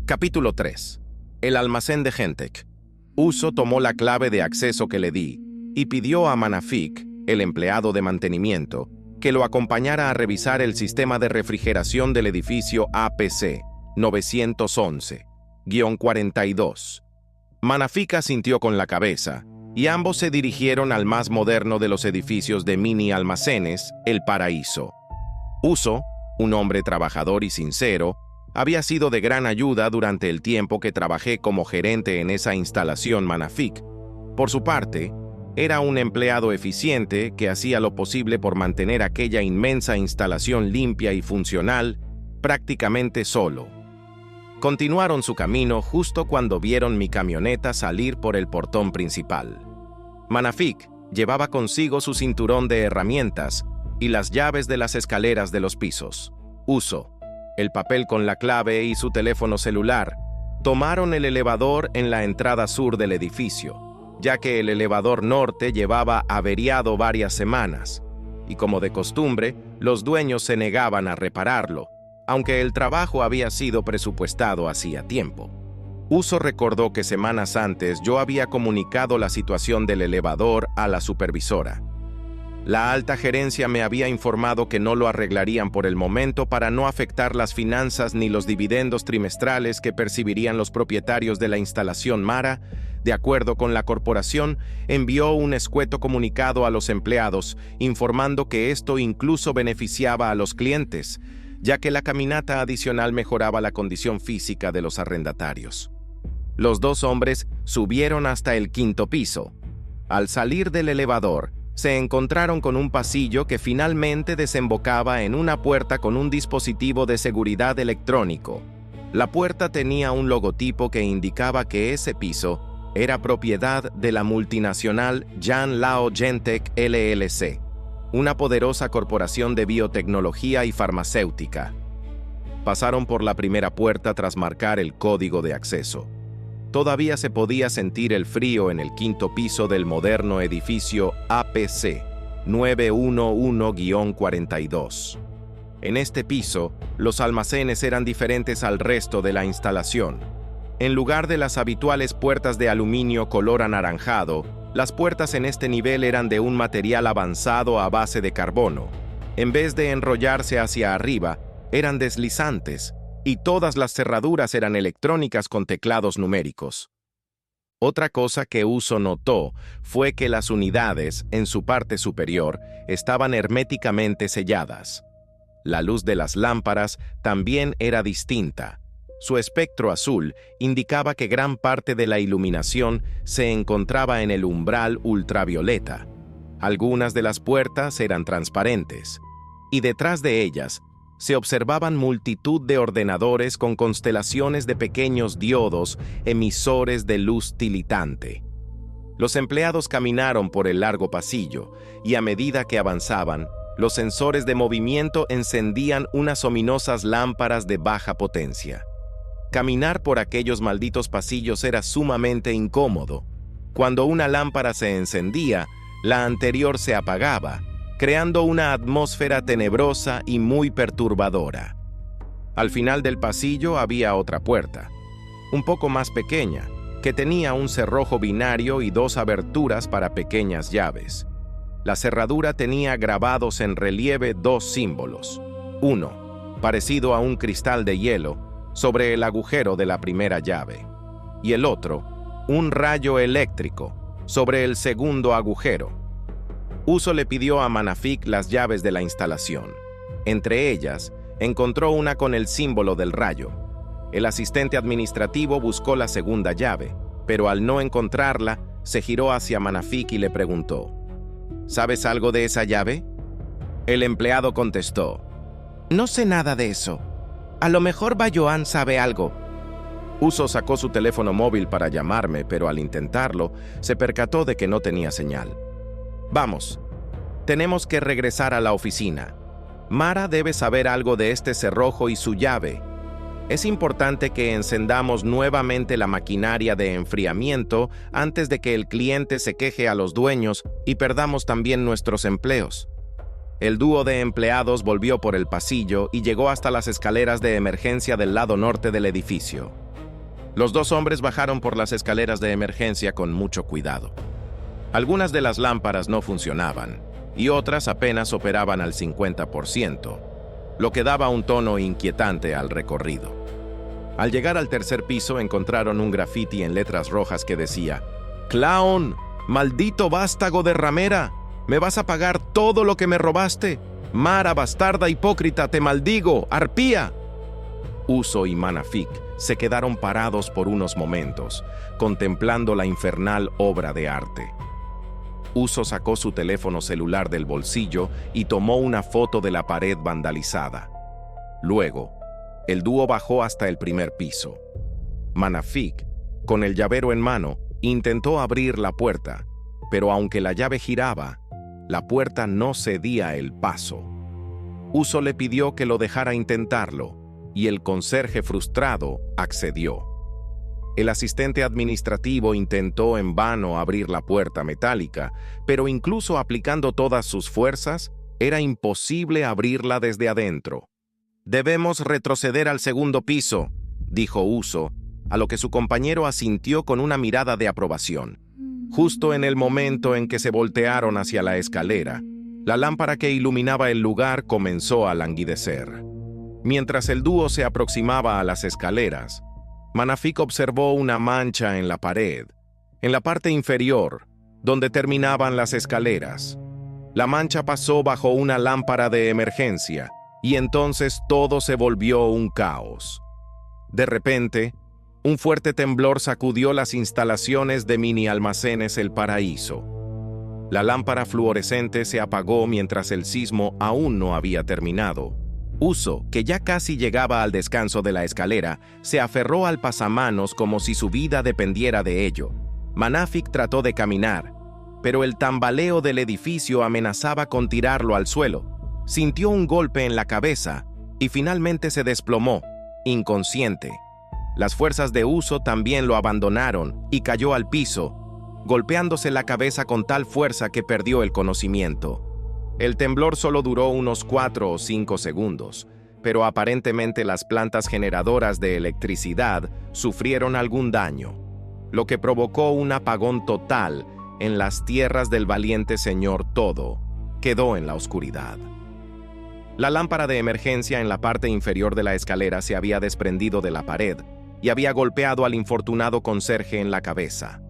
Capítulo 3. El almacén de Gentek. Uso tomó la clave de acceso que le di y pidió a Manafik, el empleado de mantenimiento, que lo acompañara a revisar el sistema de refrigeración del edificio APC 911-42. Manafik asintió con la cabeza y ambos se dirigieron al más moderno de los edificios de mini almacenes, El Paraíso. Uso, un hombre trabajador y sincero, había sido de gran ayuda durante el tiempo que trabajé como gerente en esa instalación Manafik. Por su parte, era un empleado eficiente que hacía lo posible por mantener aquella inmensa instalación limpia y funcional prácticamente solo. Continuaron su camino justo cuando vieron mi camioneta salir por el portón principal. Manafik llevaba consigo su cinturón de herramientas y las llaves de las escaleras de los pisos. Uso, el papel con la clave y su teléfono celular, tomaron el elevador en la entrada sur del edificio, ya que el elevador norte llevaba averiado varias semanas, y como de costumbre, los dueños se negaban a repararlo, aunque el trabajo había sido presupuestado hacía tiempo. Uso recordó que semanas antes yo había comunicado la situación del elevador a la supervisora. La alta gerencia me había informado que no lo arreglarían por el momento para no afectar las finanzas ni los dividendos trimestrales que percibirían los propietarios de la instalación Mara. De acuerdo con la corporación, envió un escueto comunicado a los empleados, informando que esto incluso beneficiaba a los clientes, ya que la caminata adicional mejoraba la condición física de los arrendatarios. Los dos hombres subieron hasta el 5º piso. Al salir del elevador, se encontraron con un pasillo que finalmente desembocaba en una puerta con un dispositivo de seguridad electrónico. La puerta tenía un logotipo que indicaba que ese piso era propiedad de la multinacional Jan Lao Gentek LLC, una poderosa corporación de biotecnología y farmacéutica. Pasaron por la primera puerta tras marcar el código de acceso. Todavía se podía sentir el frío en el 5º piso del moderno edificio APC 911-42. En este piso, los almacenes eran diferentes al resto de la instalación. En lugar de las habituales puertas de aluminio color anaranjado, las puertas en este nivel eran de un material avanzado a base de carbono. En vez de enrollarse hacia arriba, eran deslizantes, y todas las cerraduras eran electrónicas con teclados numéricos. Otra cosa que Uso notó fue que las unidades, en su parte superior, estaban herméticamente selladas. La luz de las lámparas también era distinta. Su espectro azul indicaba que gran parte de la iluminación se encontraba en el umbral ultravioleta. Algunas de las puertas eran transparentes, y detrás de ellas se observaban multitud de ordenadores con constelaciones de pequeños diodos emisores de luz tilitante. Los empleados caminaron por el largo pasillo, y a medida que avanzaban, los sensores de movimiento encendían unas ominosas lámparas de baja potencia. Caminar por aquellos malditos pasillos era sumamente incómodo. Cuando una lámpara se encendía, la anterior se apagaba, creando una atmósfera tenebrosa y muy perturbadora. Al final del pasillo había otra puerta, un poco más pequeña, que tenía un cerrojo binario y 2 aberturas para pequeñas llaves. La cerradura tenía grabados en relieve 2 símbolos. Uno, parecido a un cristal de hielo, sobre el agujero de la primera llave, y el otro, un rayo eléctrico, sobre el segundo agujero. Uso le pidió a Manafik las llaves de la instalación. Entre ellas, encontró una con el símbolo del rayo. El asistente administrativo buscó la segunda llave, pero al no encontrarla, se giró hacia Manafik y le preguntó: ¿Sabes algo de esa llave? El empleado contestó: No sé nada de eso. A lo mejor Bayoan sabe algo. Uso sacó su teléfono móvil para llamarme, pero al intentarlo, se percató de que no tenía señal. Vamos, tenemos que regresar a la oficina. Mara debe saber algo de este cerrojo y su llave. Es importante que encendamos nuevamente la maquinaria de enfriamiento antes de que el cliente se queje a los dueños y perdamos también nuestros empleos. El dúo de empleados volvió por el pasillo y llegó hasta las escaleras de emergencia del lado norte del edificio. Los dos hombres bajaron por las escaleras de emergencia con mucho cuidado. Algunas de las lámparas no funcionaban y otras apenas operaban al 50%, lo que daba un tono inquietante al recorrido. Al llegar al tercer piso encontraron un grafiti en letras rojas que decía: «Clown, maldito vástago de ramera, ¿me vas a pagar todo lo que me robaste? Mara, bastarda, hipócrita, te maldigo, arpía». Uso y Manafik se quedaron parados por unos momentos, contemplando la infernal obra de arte. Uso sacó su teléfono celular del bolsillo y tomó una foto de la pared vandalizada. Luego, el dúo bajó hasta el primer piso. Manafik, con el llavero en mano, intentó abrir la puerta, pero aunque la llave giraba, la puerta no cedía el paso. Uso le pidió que lo dejara intentarlo, y el conserje frustrado accedió. El asistente administrativo intentó en vano abrir la puerta metálica, pero incluso aplicando todas sus fuerzas, era imposible abrirla desde adentro. «Debemos retroceder al segundo piso», dijo Uso, a lo que su compañero asintió con una mirada de aprobación. Justo en el momento en que se voltearon hacia la escalera, la lámpara que iluminaba el lugar comenzó a languidecer. Mientras el dúo se aproximaba a las escaleras, Manafik observó una mancha en la pared, en la parte inferior, donde terminaban las escaleras. La mancha pasó bajo una lámpara de emergencia, y entonces todo se volvió un caos. De repente, un fuerte temblor sacudió las instalaciones de Mini Almacenes El Paraíso. La lámpara fluorescente se apagó mientras el sismo aún no había terminado. Uso, que ya casi llegaba al descanso de la escalera, se aferró al pasamanos como si su vida dependiera de ello. Manafik trató de caminar, pero el tambaleo del edificio amenazaba con tirarlo al suelo. Sintió un golpe en la cabeza y finalmente se desplomó, inconsciente. Las fuerzas de Uso también lo abandonaron y cayó al piso, golpeándose la cabeza con tal fuerza que perdió el conocimiento. El temblor solo duró unos 4 o 5 segundos, pero aparentemente las plantas generadoras de electricidad sufrieron algún daño, lo que provocó un apagón total en las tierras del valiente señor Todo. Quedó en la oscuridad. La lámpara de emergencia en la parte inferior de la escalera se había desprendido de la pared y había golpeado al infortunado conserje en la cabeza.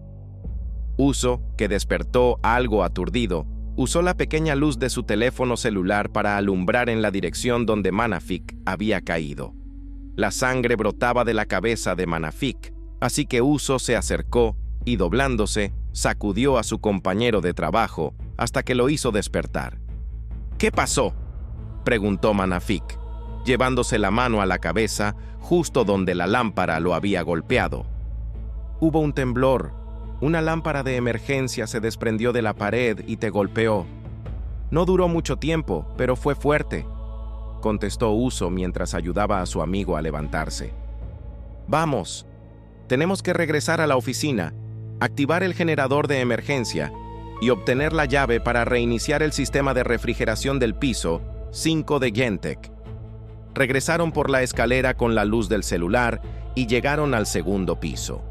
Uso, que despertó algo aturdido, usó la pequeña luz de su teléfono celular para alumbrar en la dirección donde Manafik había caído. La sangre brotaba de la cabeza de Manafik, así que Uso se acercó y, doblándose, sacudió a su compañero de trabajo hasta que lo hizo despertar. «¿Qué pasó?», preguntó Manafik, llevándose la mano a la cabeza justo donde la lámpara lo había golpeado. «Hubo un temblor. Una lámpara de emergencia se desprendió de la pared y te golpeó. No duró mucho tiempo, pero fue fuerte», contestó Uso mientras ayudaba a su amigo a levantarse. «Vamos, tenemos que regresar a la oficina, activar el generador de emergencia y obtener la llave para reiniciar el sistema de refrigeración del piso 5 de Gentek». Regresaron por la escalera con la luz del celular y llegaron al segundo piso.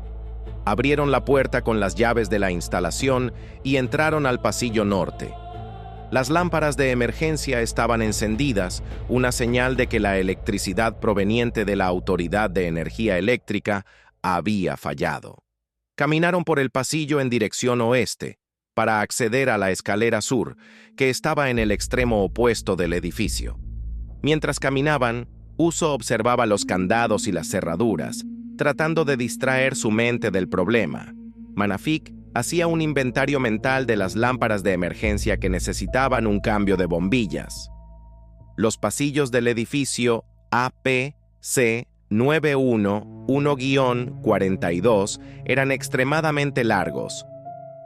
Abrieron la puerta con las llaves de la instalación y entraron al pasillo norte. Las lámparas de emergencia estaban encendidas, una señal de que la electricidad proveniente de la Autoridad de Energía Eléctrica había fallado. Caminaron por el pasillo en dirección oeste, para acceder a la escalera sur, que estaba en el extremo opuesto del edificio. Mientras caminaban, Uso observaba los candados y las cerraduras, tratando de distraer su mente del problema. Manafik hacía un inventario mental de las lámparas de emergencia que necesitaban un cambio de bombillas. Los pasillos del edificio APC 911-42 eran extremadamente largos.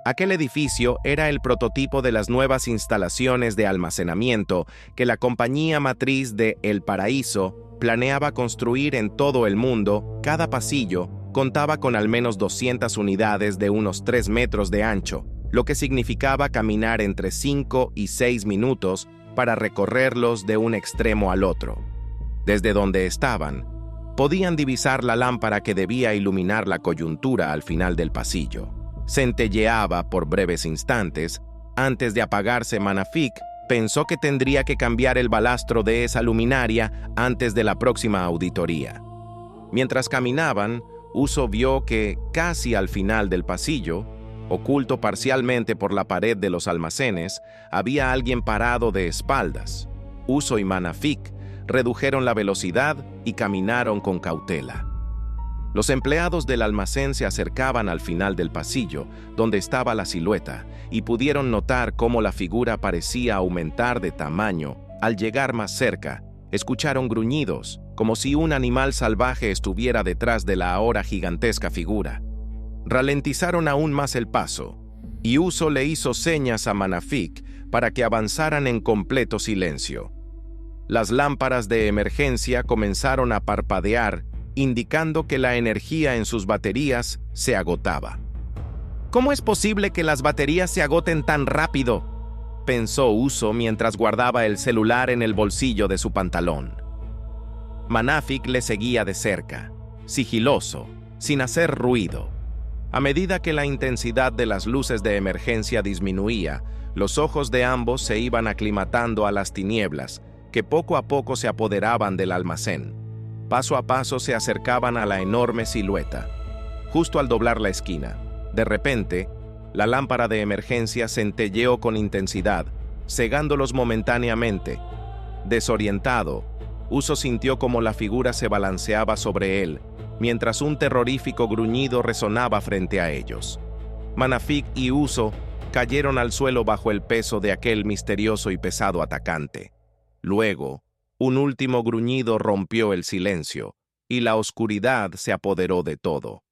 Aquel edificio era el prototipo de las nuevas instalaciones de almacenamiento que la compañía matriz de El Paraíso planeaba construir en todo el mundo. Cada pasillo contaba con al menos 200 unidades de unos 3 metros de ancho, lo que significaba caminar entre 5 y 6 minutos para recorrerlos de un extremo al otro. Desde donde estaban, Podían divisar la lámpara que debía iluminar la coyuntura al final del pasillo. Centelleaba por breves instantes. Antes de apagarse, Manafik pensó que tendría que cambiar el balastro de esa luminaria antes de la próxima auditoría. Mientras caminaban, Uso vio que, casi al final del pasillo, oculto parcialmente por la pared de los almacenes, había alguien parado de espaldas. Uso y Manafik redujeron la velocidad y caminaron con cautela. Los empleados del almacén se acercaban al final del pasillo, donde estaba la silueta, y pudieron notar cómo la figura parecía aumentar de tamaño. Al llegar más cerca, escucharon gruñidos, como si un animal salvaje estuviera detrás de la ahora gigantesca figura. Ralentizaron aún más el paso, y Uso le hizo señas a Manafik para que avanzaran en completo silencio. Las lámparas de emergencia comenzaron a parpadear, indicando que la energía en sus baterías se agotaba. ¿Cómo es posible que las baterías se agoten tan rápido?, pensó Uso mientras guardaba el celular en el bolsillo de su pantalón. Manafik le seguía de cerca, sigiloso, sin hacer ruido. A medida que la intensidad de las luces de emergencia disminuía, los ojos de ambos se iban aclimatando a las tinieblas, que poco a poco se apoderaban del almacén. Paso a paso se acercaban a la enorme silueta. Justo al doblar la esquina, de repente, la lámpara de emergencia centelleó con intensidad, cegándolos momentáneamente. Desorientado, Uso sintió como la figura se balanceaba sobre él, mientras un terrorífico gruñido resonaba frente a ellos. Manafik y Uso cayeron al suelo bajo el peso de aquel misterioso y pesado atacante. Luego, un último gruñido rompió el silencio, y la oscuridad se apoderó de todo.